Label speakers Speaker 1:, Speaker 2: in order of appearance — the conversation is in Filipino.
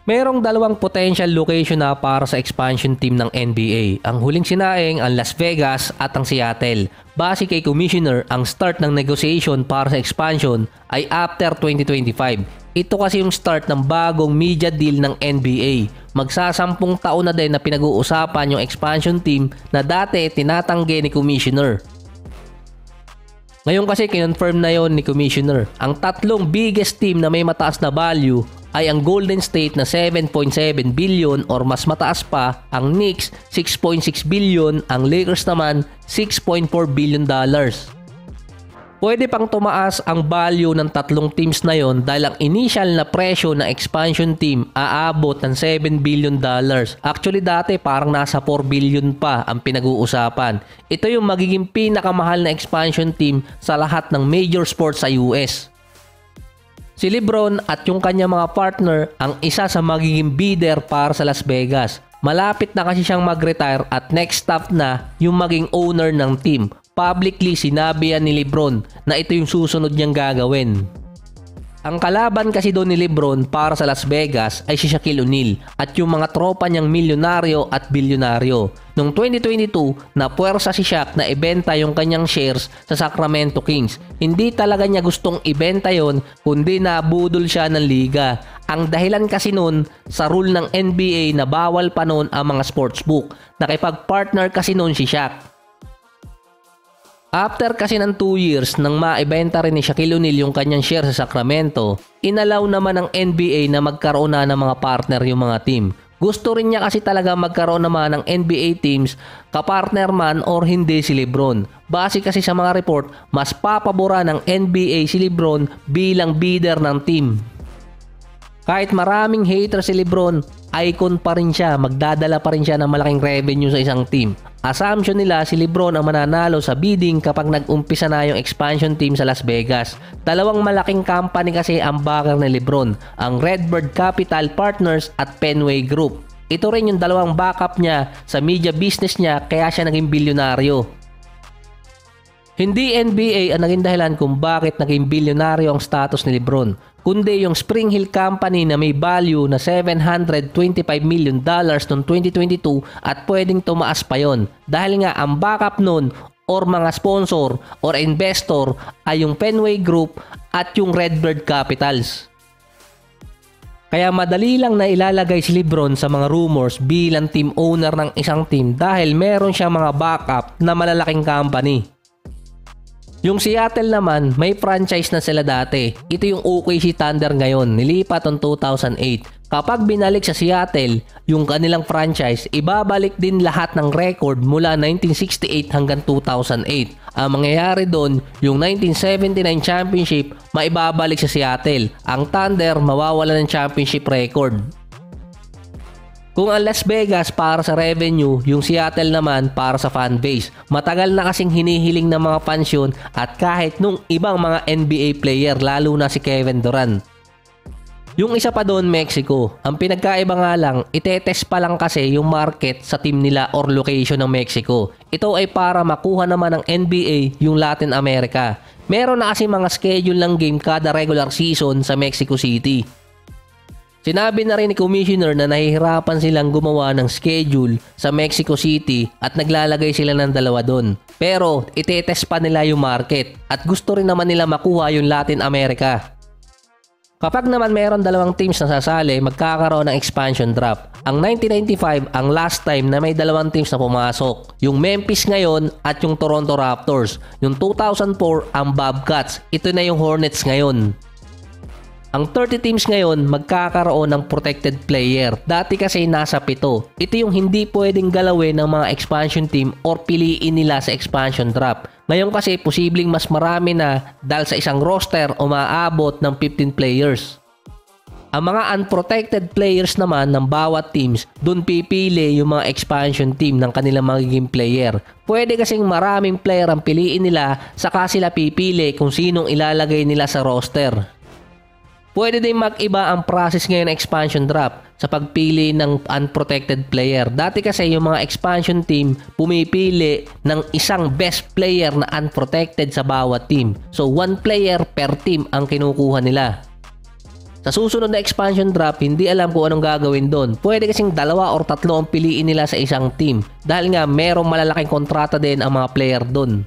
Speaker 1: Merong dalawang potential location na para sa expansion team ng NBA. Ang huling sinaing ang Las Vegas at ang Seattle. Base kay Commissioner, ang start ng negotiation para sa expansion ay after 2025. Ito kasi yung start ng bagong media deal ng NBA. Magsasampung taon na din na pinag-uusapan yung expansion team na dati tinatanggi ni Commissioner. Ngayon kasi kinonfirm na yon ni Commissioner. Ang tatlong biggest team na may mataas na value ay ang Golden State na 7.7 billion or mas mataas pa, ang Knicks 6.6 billion, ang Lakers naman 6.4 billion dollars. Pwede pang tumaas ang value ng tatlong teams na yon dahil ang initial na presyo ng expansion team aabot ng 7 billion dollars. Actually dati parang nasa 4 billion pa ang pinag-uusapan. Ito yung magiging pinakamahal na expansion team sa lahat ng major sports sa US. Si LeBron at yung kanya mga partner ang isa sa magiging bidder para sa Las Vegas. Malapit na kasi siyang mag-retire at next stop na yung maging owner ng team. Publicly sinabi yan ni LeBron na ito yung susunod niyang gagawin. Ang kalaban kasi doon ni LeBron para sa Las Vegas ay si Shaquille O'Neal at yung mga tropa niyang milyonaryo at bilyonaryo. Noong 2022, napuwersa si Shaq na ibenta yung kanyang shares sa Sacramento Kings. Hindi talaga niya gustong ibenta yon, kundi nabudol siya ng liga. Ang dahilan kasi noon sa rule ng NBA na bawal pa noon ang mga sportsbook. Nakipag-partner kasi noon si Shaq. After kasi ng 2 years nang maibenta rin ni Shaquille O'Neal yung kanyang share sa Sacramento, inalaw naman ng NBA na magkaroon na ng mga partner yung mga team. Gusto rin niya kasi talaga magkaroon naman ng NBA teams kapartner man or hindi si LeBron. Base kasi sa mga report, mas papabora ng NBA si LeBron bilang bidder ng team. Kahit maraming hater si LeBron, icon pa rin siya, magdadala pa rin siya ng malaking revenue sa isang team. Assumption nila si LeBron ang mananalo sa bidding kapag nag-umpisa na yung expansion team sa Las Vegas. Dalawang malaking company kasi ang backer ni LeBron, ang Redbird Capital Partners at Fenway Group. Ito rin yung dalawang backup niya sa media business niya kaya siya naging bilyonaryo. Hindi NBA ang naging dahilan kung bakit naging bilyonaryo ang status ni LeBron, kundi yung Spring Hill Company na may value na $725 million noong 2022 at pwedeng tumaas pa yon. Dahil nga ang backup nun or mga sponsor or investor ay yung Fenway Group at yung Redbird Capitals. Kaya madali lang na ilalagay si LeBron sa mga rumors bilang team owner ng isang team dahil meron siya mga backup na malalaking company. Yung Seattle naman, may franchise na sila dati. Ito yung OKC Thunder ngayon, nilipat noong 2008. Kapag binalik sa Seattle, yung kanilang franchise, ibabalik din lahat ng record mula 1968 hanggang 2008. Ang mangyayari doon, yung 1979 championship, maibabalik sa Seattle. Ang Thunder, mawawala ng championship record. Kung ang Las Vegas para sa revenue, yung Seattle naman para sa fanbase. Matagal na kasing hinihiling ng mga fans yun at kahit nung ibang mga NBA player lalo na si Kevin Durant. Yung isa pa doon, Mexico. Ang pinagkaiba nga lang, itetest pa lang kasi yung market sa team nila or location ng Mexico. Ito ay para makuha naman ng NBA yung Latin America. Meron na kasi mga schedule ng game kada regular season sa Mexico City. Sinabi na rin ni Commissioner na nahihirapan silang gumawa ng schedule sa Mexico City at naglalagay sila ng dalawa doon. Pero itetest pa nila yung market at gusto rin naman nila makuha yung Latin America. Kapag naman meron dalawang teams na sasali, magkakaroon ng expansion draft. Ang 1995 ang last time na may dalawang teams na pumasok. Yung Memphis ngayon at yung Toronto Raptors. Yung 2004 ang Bobcats. Ito na yung Hornets ngayon. Ang 30 teams ngayon magkakaroon ng protected player. Dati kasi nasa 7. Ito yung hindi pwedeng galawin ng mga expansion team or piliin nila sa expansion draft. Ngayon kasi posibleng mas marami na dahil sa isang roster o maaabot ng 15 players. Ang mga unprotected players naman ng bawat teams, dun pipili yung mga expansion team ng kanilang magiging player. Pwede kasing maraming player ang piliin nila saka sila pipili kung sinong ilalagay nila sa roster. Pwede din mag-iba ang process ngayon ng expansion draft sa pagpili ng unprotected player. Dati kasi yung mga expansion team pumipili ng isang best player na unprotected sa bawat team. So 1 player per team ang kinukuha nila. Sa susunod na expansion draft, hindi alam kung anong gagawin doon. Pwede kasing 2 or 3 ang piliin nila sa isang team dahil nga merong malalaking kontrata din ang mga player doon.